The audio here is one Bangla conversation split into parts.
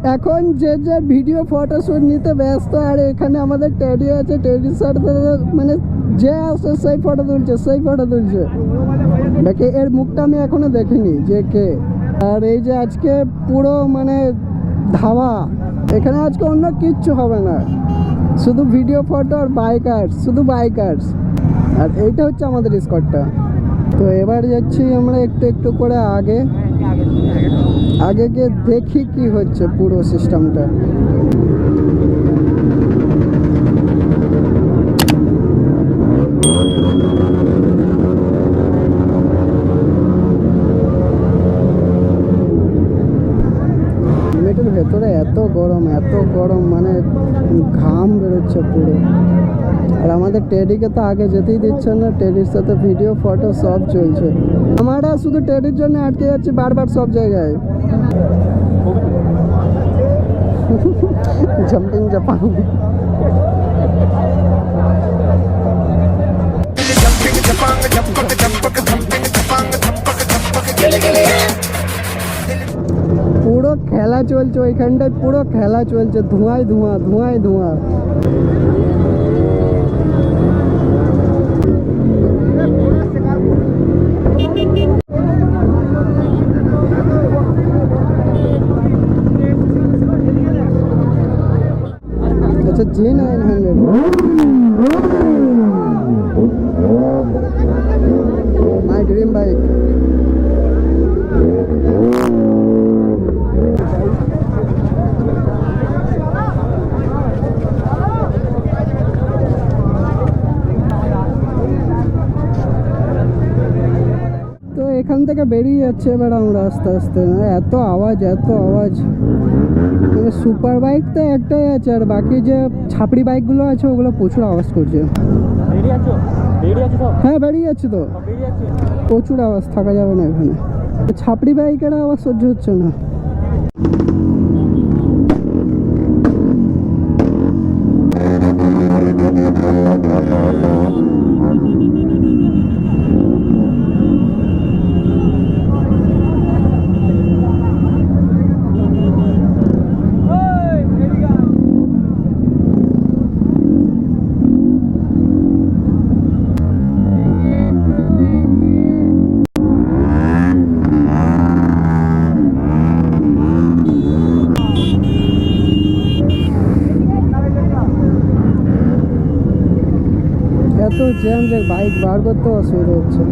এখন যে যে ভিডিও ফটোশ্যুট নিতে ব্যস্ত, আর এখানে আমাদের টেডি আছে, টেডির সাথে মানে যে আসে সেই ফটো তুলছে। বাকি এর মুখটা আমি এখনো দেখিনি যে কে। আর এই যে আজকে পুরো মানে ধাওয়া, এখানে আজকে অন্য কিচ্ছু হবে না, শুধু ভিডিও ফটো আর শুধু বাইকার্স। আর এইটা হচ্ছে আমাদের স্কটটা। তো এবার যাচ্ছি আমরা একটু একটু করে আগে গিয়ে দেখি কি হচ্ছে পুরো সিস্টেমটা। হেলমেটের ভেতরে এত গরম মানে ঘাম বেরোচ্ছে পুরো। আর আমাদের টেডিকে তো আগে যেতেই দিচ্ছে না, টেডির সাথে ভিডিও ফটো সব চলছে। আমরা শুধু টেডির জন্য আটকে যাচ্ছি বারবার সব জায়গায়। Jumping Japan. পুরো খেলা চলছে ওইখানটায়, পুরো খেলা চলছে, ধোঁয়ায় ধোঁয়া। আচ্ছা G900 মাই ড্রিম বাইক। তো এখান থেকে বেরিয়ে যাচ্ছে এবার আমরা আস্তে আস্তে। এত আওয়াজ মানে সুপার বাইক তো একটাই আছে, আর বাকি যে ছাপড়ি বাইকগুলো আছে ওগুলো প্রচুর আওয়াজ করছে। হ্যাঁ বেরিয়ে যাচ্ছে তো, প্রচুর আওয়াজ, থাকা যাবে না এখানে। ছাপড়ি বাইকের আওয়াজ সহ্য হচ্ছে না। এত জ্যাম যে বাইক বার করতে অসুবিধা হচ্ছে।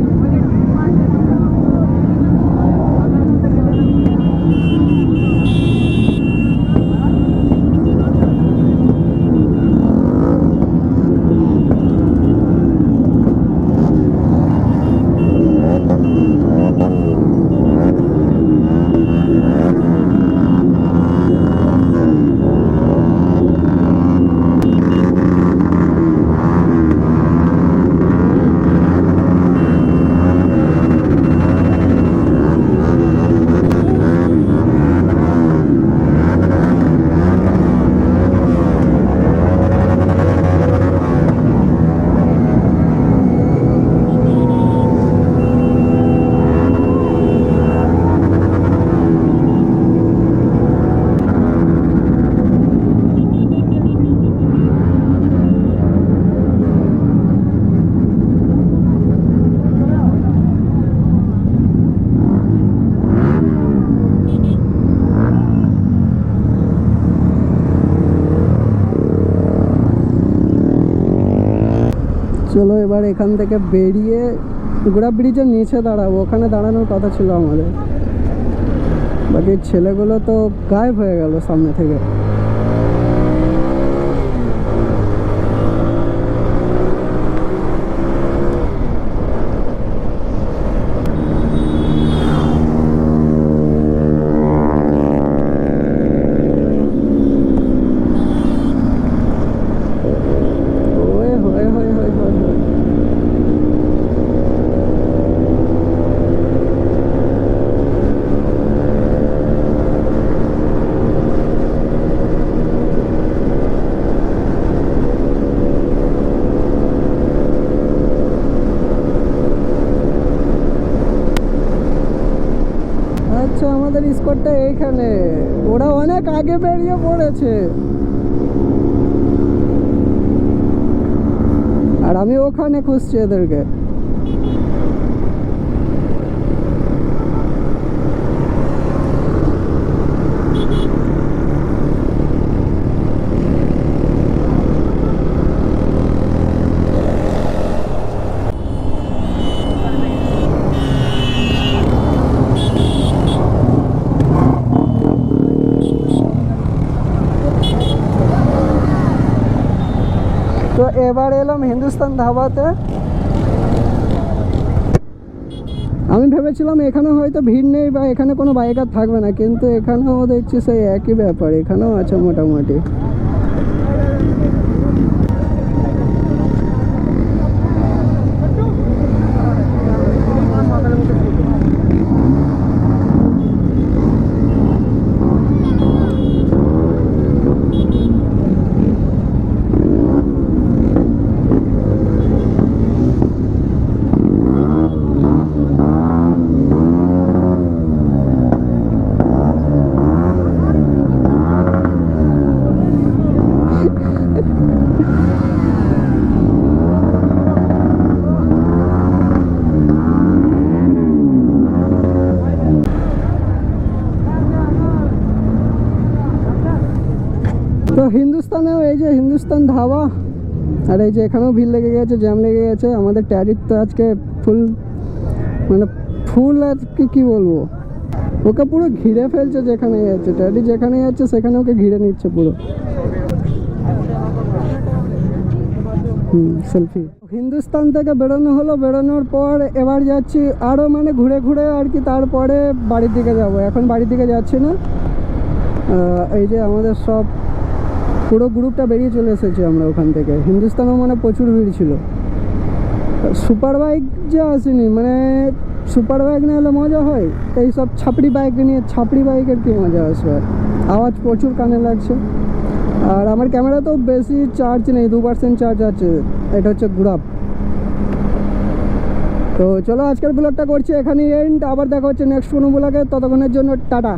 চলো এবার এখান থেকে বেরিয়ে গোড়া ব্রিজের নিচে দাঁড়াবো, ওখানে দাঁড়ানোর কথা ছিল আমাদের। বাকি ছেলেগুলো তো গায়েব হয়ে গেল সামনে থেকে। আমাদের স্কোরটা এইখানে, ওরা অনেক আগে বেরিয়ে পড়েছে আর আমি ওখানে খুঁজছি এদেরকে। তো এবার এলাম হিন্দুস্তান ধাবাতে। আমি ভেবেছিলাম এখানে হয়তো ভিড় নেই বা এখানে কোনো বাইকার থাকবে না, কিন্তু এখানেও দেখছি সেই একই ব্যাপার, এখানেও আছে মোটামুটি। তো হিন্দুস্তানেও এই যে হিন্দুস্তান ধাবা, আর এই যে এখানেও ভিড় লেগে গেছে, জ্যাম লেগে গেছে। আমাদের ট্যারিফ তো আজকে ফুল, মানে ফুল আর কি বলবো, ওকে পুরো ঘিরে ফেলছে যেখানে যাচ্ছে। ট্যাডি যেখানে যাচ্ছে সেখানে ওকে ঘিরে নিচ্ছে পুরো। সেলফি। হিন্দুস্তান থেকে বেরোনো হলো, বেরোনোর পর এবার যাচ্ছি আরও মানে ঘুরে ঘুরে আর কি, তারপরে বাড়ির দিকে যাব। এখন বাড়ির দিকে যাচ্ছি না, এই যে আমাদের সব পুরো গ্রুপটা বেরিয়ে চলে এসেছি আমরা ওখান থেকে। হিন্দুস্তানেও মানে প্রচুর ভিড় ছিল। সুপার বাইক যে আসেনি, মানে সুপার বাইক না হলে মজা হয়, এই সব ছাপড়ি বাইক নিয়ে, ছাপড়ি বাইকের কি মজা আসবে, আওয়াজ প্রচুর কানে লাগছে। আর আমার ক্যামেরা তো বেশি চার্জ নেই, 2% চার্জ আছে, এটা হচ্ছে গ্রাফ। তো চলো আজকের ব্লগটা করছি এখানেই এন্ড, আবার দেখা হচ্ছে নেক্সট কোনো ব্লগে, ততক্ষণের জন্য টাটা।